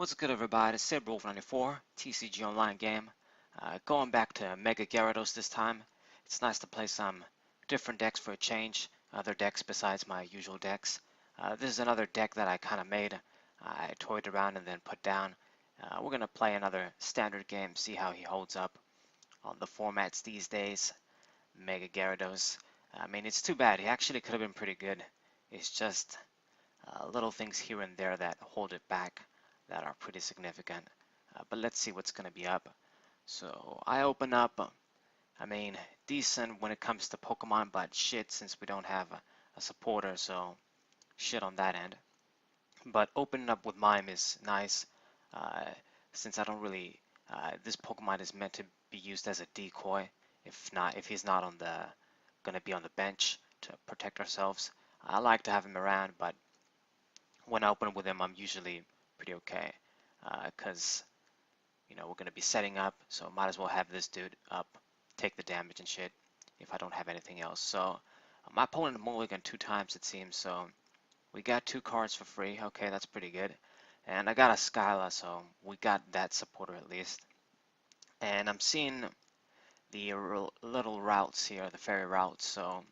What's good, everybody? It's SibWolf94, TCG online game. Going back to Mega Gyarados this time. It's nice to play some different decks for a change, other decks besides my usual decks. This is another deck that I kind of made. I toyed around and then put down. We're going to play another standard game, see how he holds up on the formats these days. Mega Gyarados. I mean, it's too bad. He actually could have been pretty good. It's just little things here and there that hold it back that are pretty significant. But let's see what's going to be up. So I open up, I mean, decent when it comes to Pokemon, but shit since we don't have a supporter, so shit on that end. But opening up with Mime is nice, uh, since I don't really, this Pokemon is meant to be used as a decoy, if he's not on the, gonna be on the bench to protect ourselves. I like to have him around, but when I open with him, I'm usually pretty okay, because you know we're gonna be setting up, so might as well have this dude up, take the damage and shit if I don't have anything else. So my opponent mulliganed 2 times it seems, so we got 2 cards for free. Okay, that's pretty good. And I got a Skyla, so we got that supporter at least. And I'm seeing the little routes here, the fairy routes. So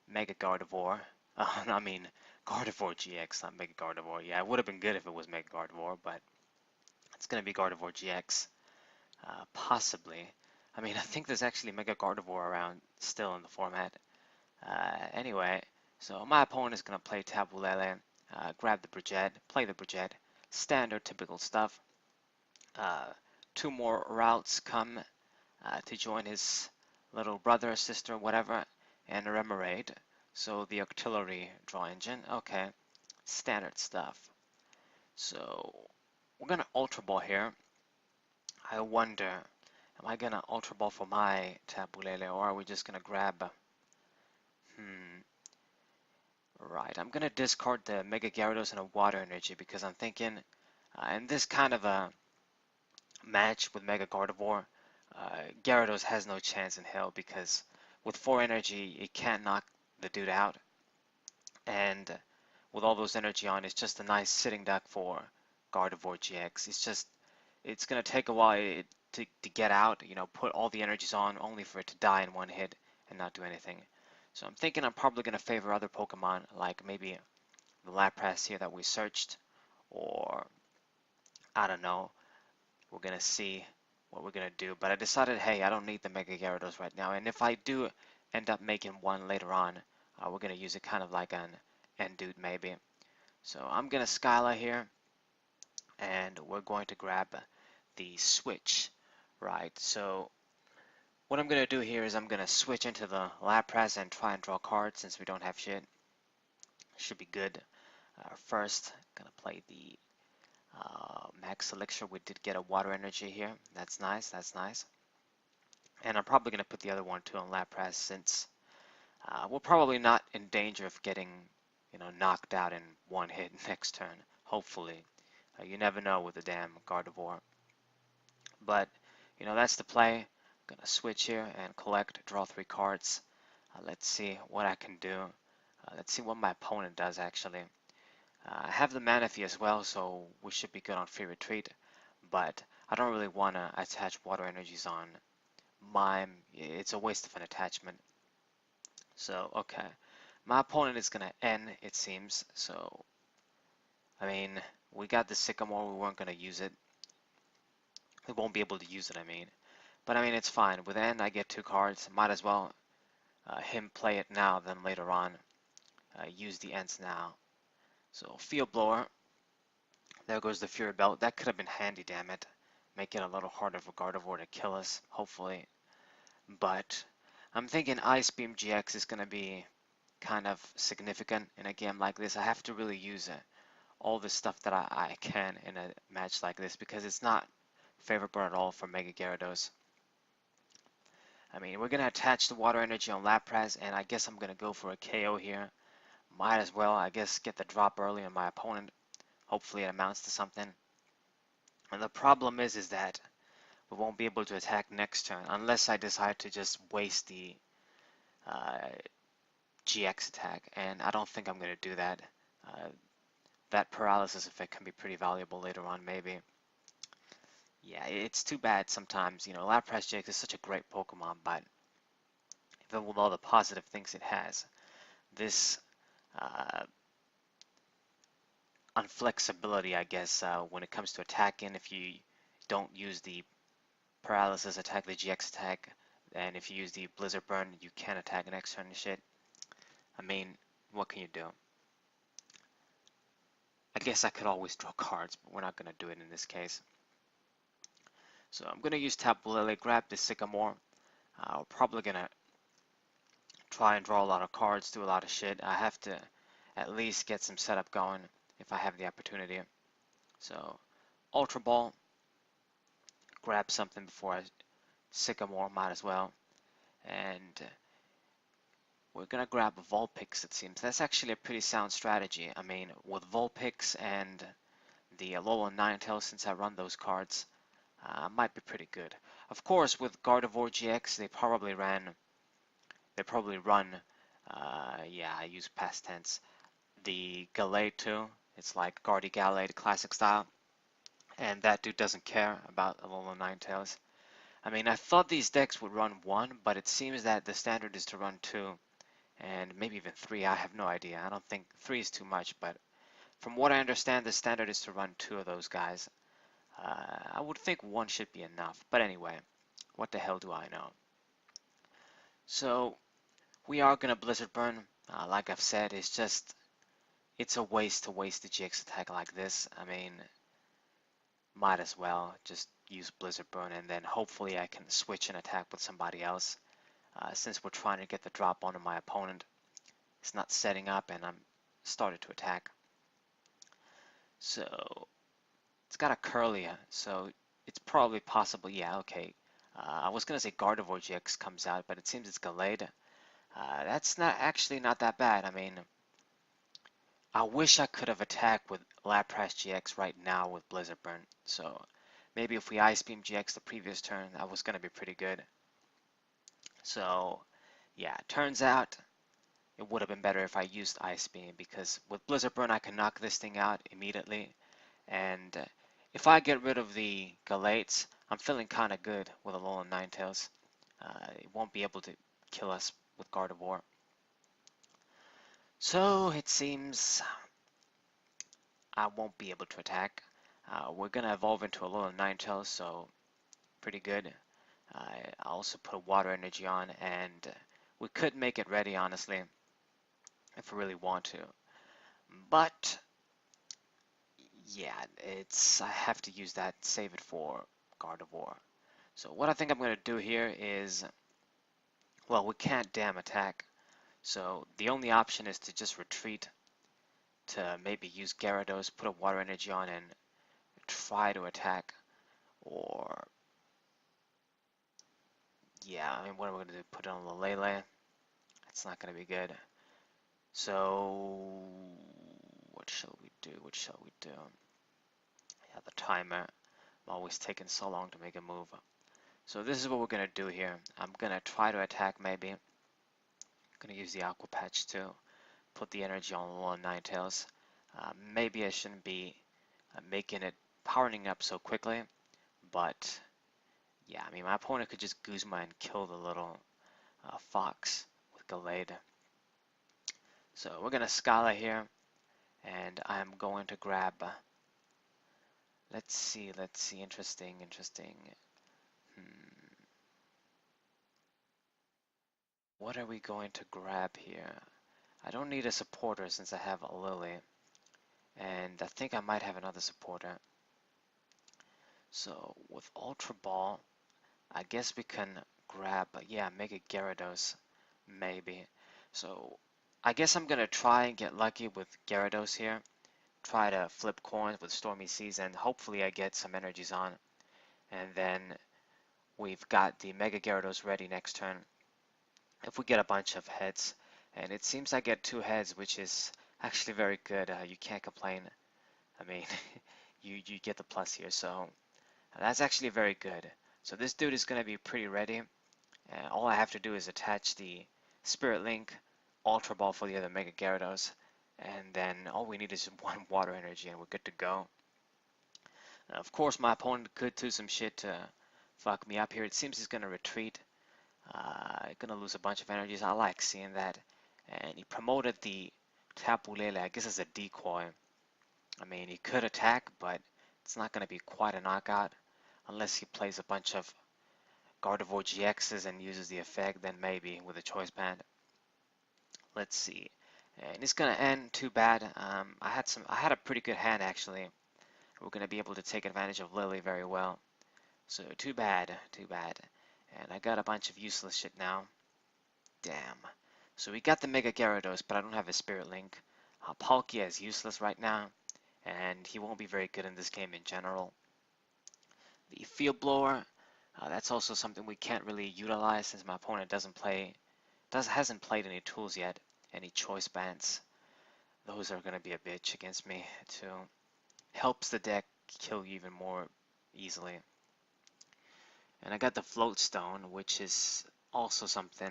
Mega Gardevoir. I mean, Gardevoir GX, not Mega Gardevoir. Yeah, it would have been good if it was Mega Gardevoir, but it's going to be Gardevoir GX. Possibly. I mean, I think there's actually Mega Gardevoir around still in the format. Anyway, so my opponent is going to play Tabulele, grab the Brigette, play the Brigette. Standard, typical stuff. 2 more routes come to join his little brother, sister, whatever, and a Remoraid. So the artillery draw engine, okay, standard stuff. So we're gonna Ultra Ball here. I wonder, am I gonna Ultra Ball for my Tabulele, or are we just gonna grab? Right, I'm gonna discard the Mega Gyarados and a Water Energy because I'm thinking, in this kind of a match with Mega Gardevoir, Gyarados has no chance in hell because with 4 energy, it can't knock the dude out. And with all those energy on, it's just a nice sitting duck for Gardevoir GX. It's going to take a while to get out, you know, put all the energies on only for it to die in 1 hit and not do anything. So I'm thinking I'm probably going to favor other Pokemon, like maybe the Lapras here that we searched, or I don't know. We're going to see what we're going to do. But I decided, hey, I don't need the Mega Gyarados right now. And if I do end up making one later on, we're going to use it kind of like an end dude maybe. So I'm going to Skyla here. And we're going to grab the switch. Right, so what I'm going to do here is I'm going to switch into the Lapras and try and draw cards since we don't have shit. Should be good. First, going to play the Max Elixir. We did get a Water Energy here. That's nice, that's nice. And I'm probably going to put the other one too on Lapras since we're probably not in danger of getting, you know, knocked out in 1 hit next turn. Hopefully. You never know with the damn Gardevoir. But, you know, that's the play. I'm going to switch here and collect, draw 3 cards. Let's see what I can do. Let's see what my opponent does actually. I have the Manaphy as well, so we should be good on Free Retreat. But I don't really want to attach Water Energies on Mime. It's a waste of an attachment. So, okay. My opponent is going to N, it seems. So, I mean, we got the Sycamore. We weren't going to use it. We won't be able to use it, I mean. But, I mean, it's fine. With N, I get 2 cards. Might as well him play it now than later on. Use the Ents now. So, Field Blower. There goes the Fury Belt. That could have been handy, damn it. Make it a little harder for Gardevoir to kill us, hopefully. But I'm thinking Ice Beam GX is going to be kind of significant in a game like this. I have to really use all the stuff that I can in a match like this because it's not favorable at all for Mega Gyarados. I mean, we're going to attach the Water Energy on Lapras, and I guess I'm going to go for a KO here. Might as well, I guess, get the drop early on my opponent. Hopefully it amounts to something. And the problem is that we won't be able to attack next turn unless I decide to just waste the GX attack, and I don't think I'm going to do that. that paralysis effect can be pretty valuable later on, maybe. Yeah, it's too bad sometimes. Lapras GX is such a great Pokemon, but even with all the positive things it has, this uh, unflexibility, I guess, when it comes to attacking, if you don't use the paralysis attack, the GX attack, and if you use the Blizzard Burn, you can attack next turn and shit. I mean, what can you do? I guess I could always draw cards, but we're not going to do it in this case. So I'm going to use Tapu Lele, grab the Sycamore. We're probably going to try and draw a lot of cards, do a lot of shit. I have to at least get some setup going if I have the opportunity. So Ultra Ball, grab something before I Sycamore, might as well. And we're going to grab Vulpix, it seems. That's actually a pretty sound strategy. I mean, with Vulpix and the Alolan Ninetales, since I run those cards, might be pretty good. Of course, with Gardevoir GX, they probably run, yeah, I use past tense, the Gallade too. It's like Gallade classic style, and that dude doesn't care about Alolan Ninetales. I mean, I thought these decks would run 1, but it seems that the standard is to run 2, and maybe even 3, I have no idea. I don't think 3 is too much, but from what I understand, the standard is to run 2 of those guys. I would think 1 should be enough, but anyway, what the hell do I know? So, we are gonna Blizzard Burn. Like I've said, it's a waste to waste the GX attack like this. I mean, might as well just use Blizzard Burn and then hopefully I can switch and attack with somebody else. Since we're trying to get the drop onto my opponent, it's not setting up and I'm started to attack. So it's got a Curlia, so it's probably possible. Yeah, okay. I was gonna say Gardevoir GX comes out, but it seems it's Gallade. That's not that bad. I mean, I wish I could have attacked with Lapras GX right now with Blizzard Burn. So maybe if we Ice Beam GX the previous turn, that was gonna be pretty good. So yeah, turns out it would have been better if I used Ice Beam because with Blizzard Burn I can knock this thing out immediately. And if I get rid of the Gallades, I'm feeling kind of good with Alolan Ninetales. It won't be able to kill us with Gardevoir. So it seems I won't be able to attack. We're going to evolve into Alolan Ninetales, so pretty good. I also put a water energy on, and we could make it ready, honestly, if we really want to. But yeah, I have to use that, save it for Gardevoir. So what I think I'm going to do here is, well, we can't damn attack. So the only option is to just retreat, to maybe use Gyarados, put a water energy on, and try to attack. Or, yeah, I mean, what am I going to do? Put it on Lele? That's not going to be good. So, what shall we do? What shall we do? Yeah, the timer. I'm always taking so long to make a move. So this is what we're going to do here. I'm going to try to attack maybe. I'm going to use the Aqua Patch too. Put the energy on Alolan Ninetales. Maybe I shouldn't be making it powering up so quickly, but yeah, I mean my opponent could just Guzma and kill the little fox with Gallade. So we're gonna Scala here, and I'm going to grab. Let's see, interesting. What are we going to grab here? I don't need a supporter since I have a Lily, and I think I might have another supporter. So with Ultra Ball, I guess we can grab, yeah, Mega Gyarados, maybe. So I guess I'm gonna try and get lucky with Gyarados here. Try to flip coins with Stormy Seas, and hopefully I get some energies on. And then we've got the Mega Gyarados ready next turn. If we get a bunch of heads, and it seems I get 2 heads, which is actually very good. You can't complain. I mean, you get the plus here, so that's actually very good. So this dude is going to be pretty ready. And all I have to do is attach the Spirit Link, Ultra Ball for the other Mega Gyarados, and then all we need is one water energy and we're good to go. Of course, my opponent could do some shit to fuck me up here. It seems he's gonna retreat. Gonna lose a bunch of energies. I like seeing that. And he promoted the Tapu Lele, I guess, as a decoy. I mean, he could attack, but it's not gonna be quite a knockout unless he plays a bunch of Gardevoir GXs and uses the effect. Then maybe with a choice band. Let's see. And it's gonna end. Too bad. I had a pretty good hand actually. We're gonna be able to take advantage of Lily very well. So too bad, too bad. And I got a bunch of useless shit now. Damn. So we got the Mega Gyarados, but I don't have a Spirit Link. Palkia is useless right now, and he won't be very good in this game in general. The Field Blower, that's also something we can't really utilize since my opponent hasn't played any tools yet, any choice bands. Those are gonna be a bitch against me too. Helps the deck kill you even more easily. And I got the Float Stone, which is also something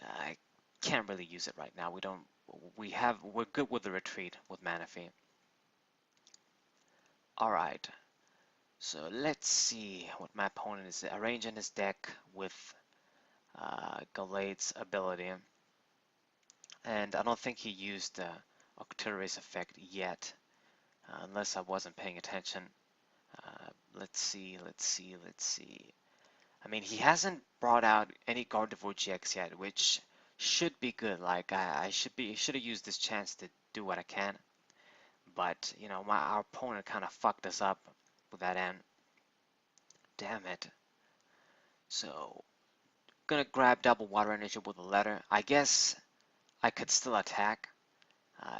I can't really use it right now. We're good with the retreat with Manaphy. Alright, so let's see what my opponent is arranging his deck with Gallade's ability. And I don't think he used the Octillery's effect yet, unless I wasn't paying attention. Let's see. I mean, he hasn't brought out any Gardevoir GX yet, which should be good. Like I should have used this chance to do what I can. But you know, our opponent kind of fucked us up with that end. Damn it. So gonna grab double water energy with a letter. I guess I could still attack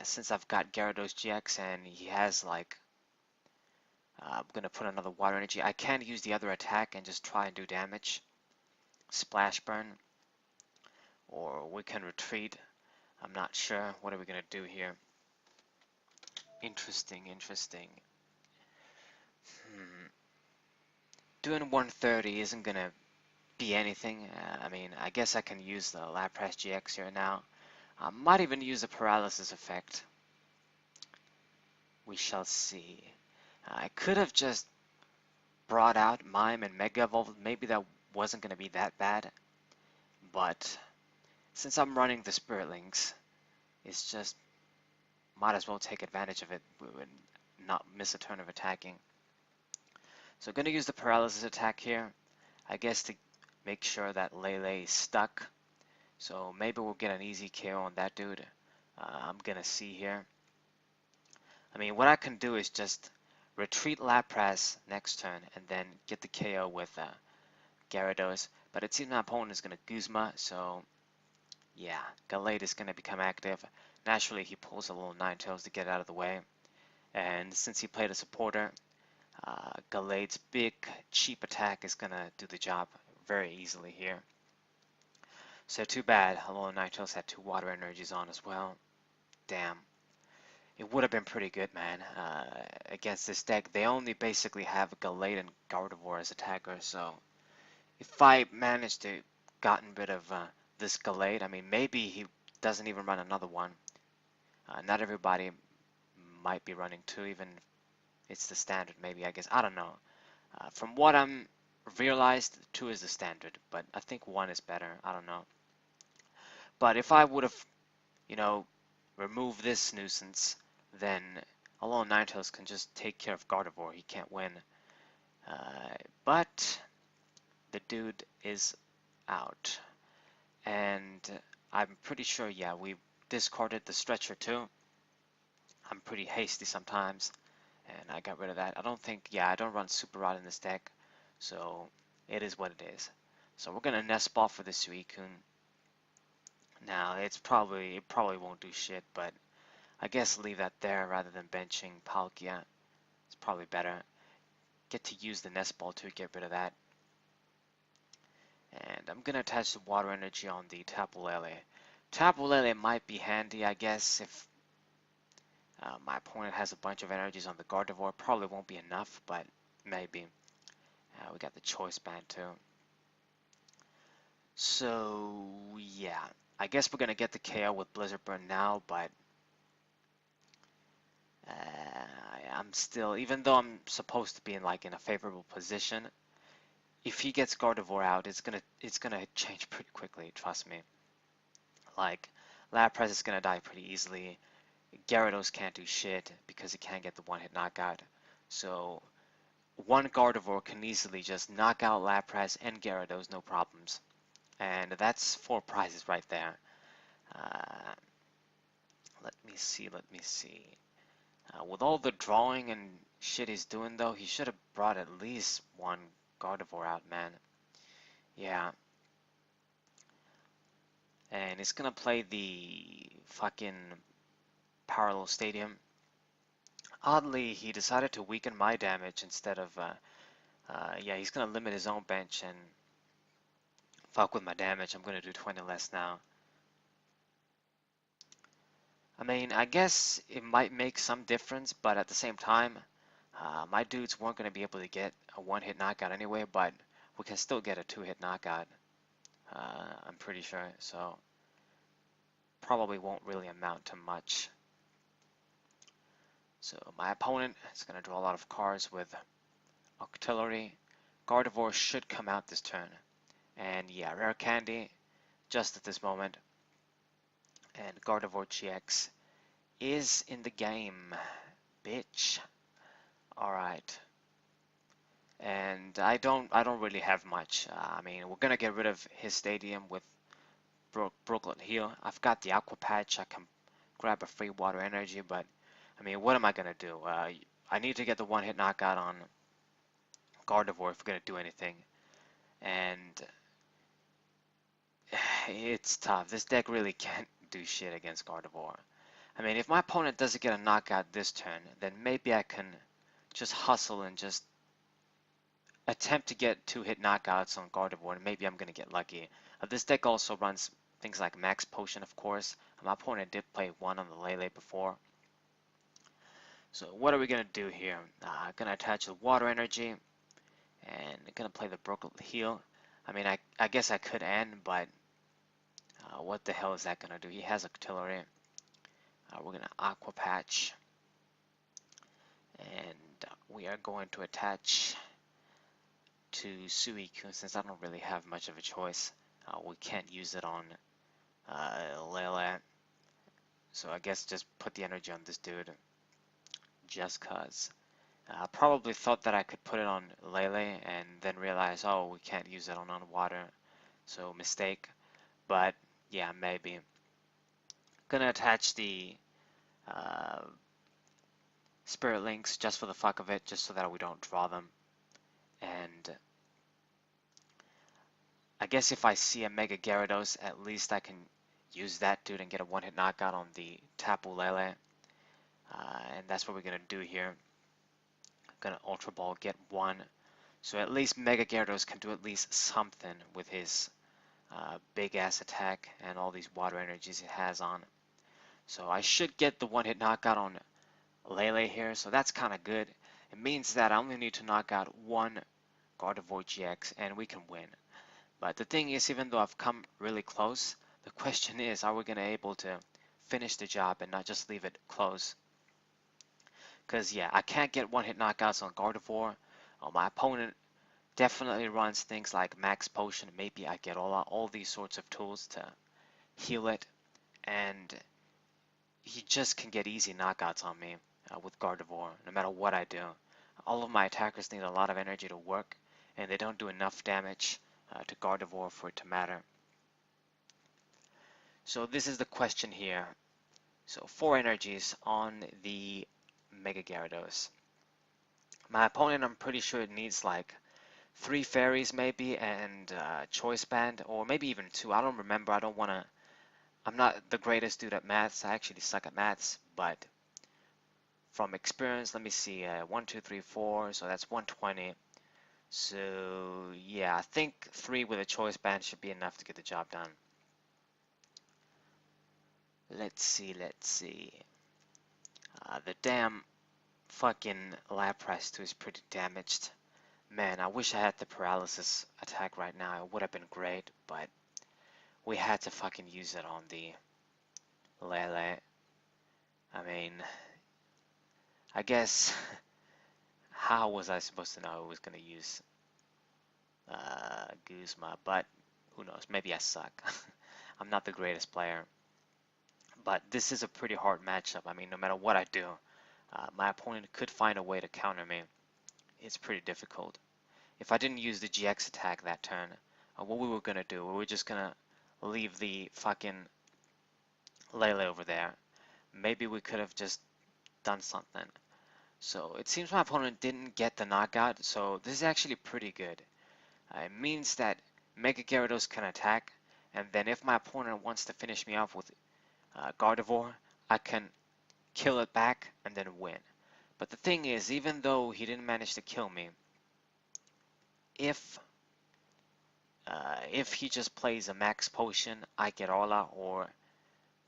since I've got Gyarados GX and he has like. I'm gonna put another water energy. I can use the other attack and just try and do damage. Splash burn. Or we can retreat. I'm not sure. What are we gonna do here? Interesting. Doing 130 isn't gonna be anything. I mean, I guess I can use the Lapras GX here now. I might even use the paralysis effect. We shall see. I could have just brought out Mime and Mega Evolve. Maybe that wasn't gonna be that bad. But since I'm running the Spirit Links, it's just might as well take advantage of it and not miss a turn of attacking. So I'm going to use the paralysis attack here, I guess to make sure that Lele is stuck. So maybe we'll get an easy KO on that dude. I'm going to see here. I mean, what I can do is just retreat Lapras next turn and then get the KO with Gyarados. But it seems my opponent is going to Guzma, so yeah, Gallade is going to become active. Naturally, he pulls a little Ninetales to get out of the way. And since he played a supporter, Gallade's big, cheap attack is going to do the job very easily here. So too bad, Alolan Ninetales had 2 water energies on as well. Damn. It would have been pretty good, man. Against this deck, they only basically have Gallade and Gardevoir as attackers, so if I managed to gotten rid of this Gallade, I mean, maybe he doesn't even run another one. Not everybody might be running 2, even it's the standard, maybe, I guess. I don't know. From what I'm realized, 2 is the standard, but I think 1 is better. I don't know. But if I would have, you know, removed this nuisance, then Alolan Ninetales can just take care of Gardevoir. He can't win. But the dude is out. And I'm pretty sure, yeah, we discarded the stretcher too. I'm pretty hasty sometimes, and I got rid of that. I don't think, yeah, I don't run Super Rod in this deck, so it is what it is. So we're gonna nest ball for the Suicune. Now it probably won't do shit, but I guess leave that there rather than benching Palkia. It's probably better. Get to use the nest ball to get rid of that. And I'm gonna attach the water energy on the Tapu Lele. Tapu Lele might be handy, I guess, if my opponent has a bunch of energies on the Gardevoir. Probably won't be enough, but maybe. We got the choice band too. So yeah, I guess we're gonna get the KO with Blizzard Burn now, but I'm still, even though I'm supposed to be in like in a favorable position, if he gets Gardevoir out, it's gonna change pretty quickly. Trust me. Like Lapras is gonna die pretty easily. Gyarados can't do shit because he can't get the one-hit knockout. So one Gardevoir can easily just knock out Lapras and Gyarados, no problems. And that's 4 prizes right there. Uh, let me see, let me see. With all the drawing and shit he's doing though, he should have brought at least one Gardevoir out, man. Yeah. And he's gonna play the fucking parallel stadium. Oddly, he decided to weaken my damage instead of, yeah, he's gonna limit his own bench and fuck with my damage. I'm gonna do 20 less now. I mean, I guess it might make some difference, but at the same time, my dudes weren't going to be able to get a one-hit knockout anyway, but we can still get a two-hit knockout, I'm pretty sure, so probably won't really amount to much. So my opponent is going to draw a lot of cards with Octillery. Gardevoir should come out this turn. And yeah, Rare Candy, just at this moment. And Gardevoir GX is in the game, bitch. Alright. And I don't really have much. I mean, we're gonna get rid of his stadium with Brooklyn Heal. I've got the Aqua Patch. I can grab a free water energy, but I mean, what am I gonna do? I need to get the one-hit knockout on Gardevoir if we're gonna do anything, and it's tough. This deck really can't do shit against Gardevoir. I mean, if my opponent doesn't get a knockout this turn, then maybe I can just hustle and just attempt to get two-hit knockouts on Gardevoir, and maybe I'm going to get lucky. This deck also runs things like Max Potion, of course. My opponent did play one on the Lele before. So what are we going to do here? I'm going to attach the Water Energy, and I'm going to play the Brooklyn Heal. I mean, I guess I could end, but what the hell is that going to do? He has Octillery. We're going to Aqua Patch, and we are going to attach to Suicune since I don't really have much of a choice. We can't use it on Lele, so I guess just put the energy on this dude just cause. I probably thought that I could put it on Lele and then realize, oh, we can't use it on water, so mistake. But yeah, maybe. Gonna attach the Spirit Links just for the fuck of it, just so that we don't draw them. And I guess if I see a Mega Gyarados, at least I can use that dude and get a one-hit knockout on the Tapu Lele. And that's what we're going to do here. I'm going to Ultra Ball, get one. So at least Mega Gyarados can do at least something with his big-ass attack and all these water energies he has on. So I should get the one-hit knockout on Lele here, so that's kind of good. It means that I only need to knock out one Gardevoir GX and we can win. But the thing is, even though I've come really close, the question is, are we going to be able to finish the job and not just leave it close? Because, yeah, I can't get one-hit knockouts on Gardevoir. My opponent definitely runs things like Max Potion. Maybe I get all these sorts of tools to heal it. And he just can get easy knockouts on me with Gardevoir, no matter what I do. All of my attackers need a lot of energy to work, and they don't do enough damage to Gardevoir for it to matter. So this is the question here. So 4 energies on the Mega Gyarados. My opponent, I'm pretty sure it needs like 3 fairies maybe and choice band, or maybe even 2. I don't remember. I'm not the greatest dude at maths. I actually suck at maths, but from experience, let me see. 1, 2, 3, 4. So that's 120. So yeah, I think 3 with a choice band should be enough to get the job done. Let's see. The damn fucking Lapras 2 is pretty damaged. Man, I wish I had the paralysis attack right now. It would have been great, but we had to fucking use it on the Lele. I mean, I guess, how was I supposed to know it was going to use Guzma? But who knows? Maybe I suck. I'm not the greatest player. But this is a pretty hard matchup. I mean, no matter what I do, my opponent could find a way to counter me. It's pretty difficult. If I didn't use the GX attack that turn, what we were going to do, we were just going to leave the fucking Lele over there. Maybe we could have just done something. So it seems my opponent didn't get the knockout, so this is actually pretty good. It means that Mega Gyarados can attack, and then if my opponent wants to finish me off with Gardevoir, I can kill it back and then win. But the thing is, even though he didn't manage to kill me, if he just plays a max potion, I get Aula, or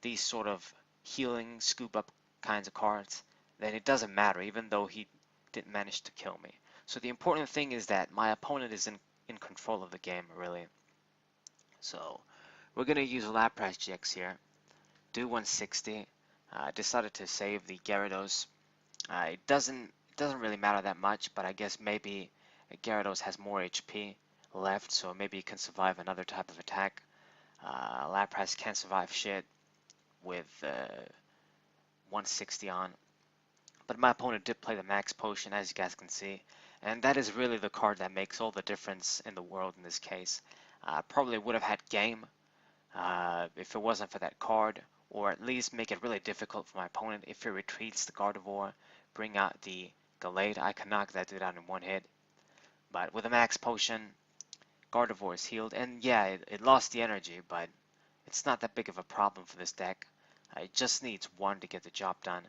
these sort of healing scoop up kinds of cards, then it doesn't matter, even though he didn't manage to kill me. So the important thing is that my opponent is in control of the game, really. So we're going to use Lapras GX here, do 160. Decided to save the Gyarados. It doesn't really matter that much, but I guess maybe Gyarados has more HP left, so maybe it can survive another type of attack. Lapras can't survive shit with 160 on. But my opponent did play the max potion, as you guys can see, and that is really the card that makes all the difference in the world in this case. Probably would have had game if it wasn't for that card, or at least make it really difficult for my opponent if he retreats the Gardevoir, bring out the Gallade. I can knock that dude out in one hit. But with a max potion, Gardevoir is healed, and yeah, it lost the energy, but it's not that big of a problem for this deck. It just needs one to get the job done.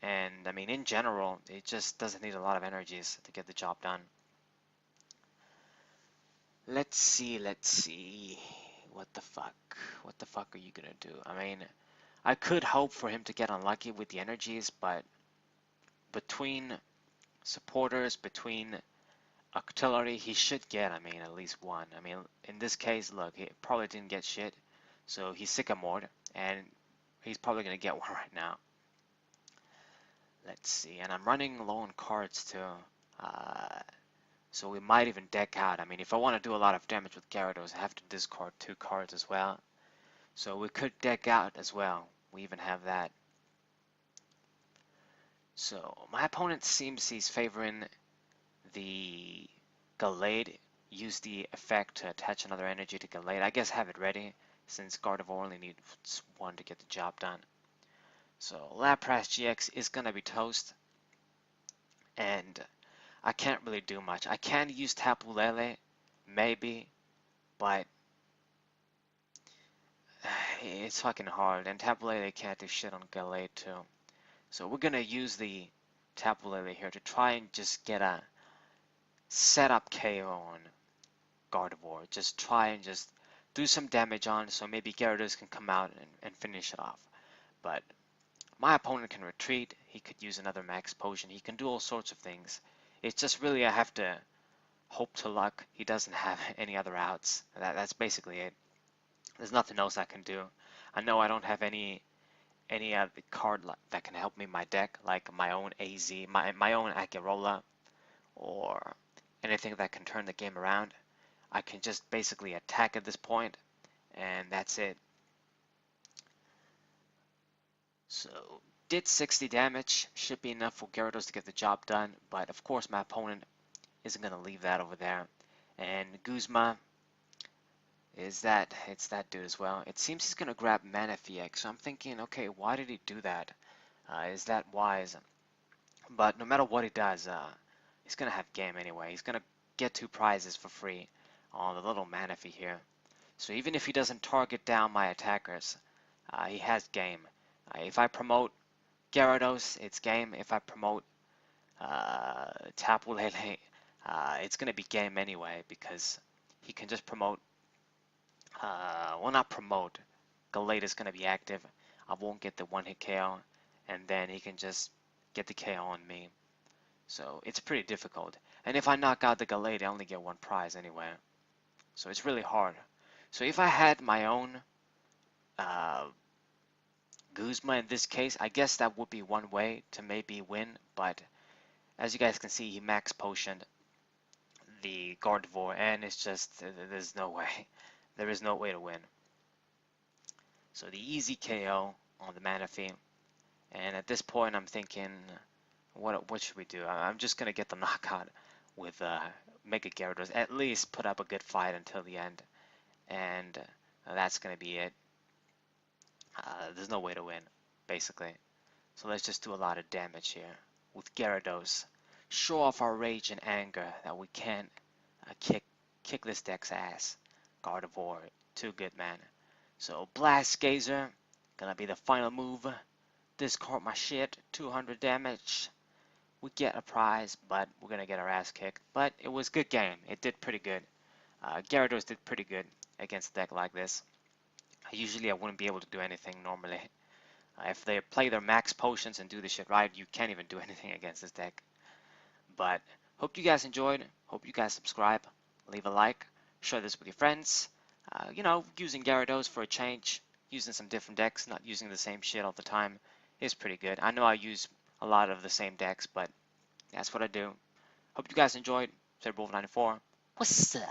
And I mean, in general, it just doesn't need a lot of energies to get the job done. Let's see. What the fuck? What the fuck are you gonna do? I mean, I could hope for him to get unlucky with the energies, but between supporters, between artillery, he should get, I mean, at least one. I mean, in this case, look, he probably didn't get shit, so he's Sycamored, and he's probably gonna get one right now. Let's see, and I'm running low on cards too, so we might even deck out. I mean, if I want to do a lot of damage with Gyarados, I have to discard 2 cards as well. So we could deck out as well. We even have that. So my opponent seems he's favoring the Gallade. Use the effect to attach another energy to Gallade. I guess have it ready, since Gardevoir only needs 1 to get the job done. So Lapras GX is gonna be toast, and I can't really do much. I can use Tapu Lele, maybe, but it's fucking hard, and Tapu Lele can't do shit on Gallade too. So we're gonna use the Tapu Lele here to try and just get a setup KO on Gardevoir. Just try and just do some damage on, so maybe Gyarados can come out and finish it off. But my opponent can retreat, he could use another max potion, he can do all sorts of things. It's just really I have to hope to luck he doesn't have any other outs. That's basically it. There's nothing else I can do. I know I don't have any other card that can help me in my deck, like my own AZ, my own Agirola, or anything that can turn the game around. I can just basically attack at this point, and that's it. So did 60 damage, should be enough for Gyarados to get the job done, but of course my opponent isn't going to leave that over there. And Guzma, it's that dude as well. It seems he's going to grab Manaphy, so I'm thinking, okay, why did he do that? Is that wise? But no matter what he does, he's going to have game anyway. He's going to get 2 prizes for free on the little Manaphy here. So even if he doesn't target down my attackers, he has game. If I promote Gyarados, it's game. If I promote Tapu Lele, it's going to be game anyway, because he can just promote, well, not promote, Gallade is going to be active. I won't get the 1-hit KO, and then he can just get the KO on me. So it's pretty difficult. And if I knock out the Gallade, I only get 1 prize anyway. So it's really hard. So if I had my own Guzma in this case. I guess that would be one way to maybe win, but as you guys can see, he max potioned the Gardevoir, and it's just, there's no way. There is no way to win. So the easy KO on the Manaphy, and at this point I'm thinking, what should we do? I'm just gonna get the knockout with Mega Gyarados. At least put up a good fight until the end, and that's gonna be it. There's no way to win, basically. So let's just do a lot of damage here with Gyarados. Show off our rage and anger that we can kick this deck's ass. Gardevoir, too good, man. So Blast Gazer, gonna be the final move. Discard my shit, 200 damage. We get a prize, but we're gonna get our ass kicked. But it was a good game. It did pretty good. Gyarados did pretty good against a deck like this. Usually I wouldn't be able to do anything normally. If they play their max potions and do the shit right, you can't even do anything against this deck. But hope you guys enjoyed. Hope you guys subscribe, leave a like, share this with your friends. Using Gyarados for a change, using some different decks, not using the same shit all the time is pretty good. I know I use a lot of the same decks, but that's what I do. Hope you guys enjoyed. Wolf94. What's up?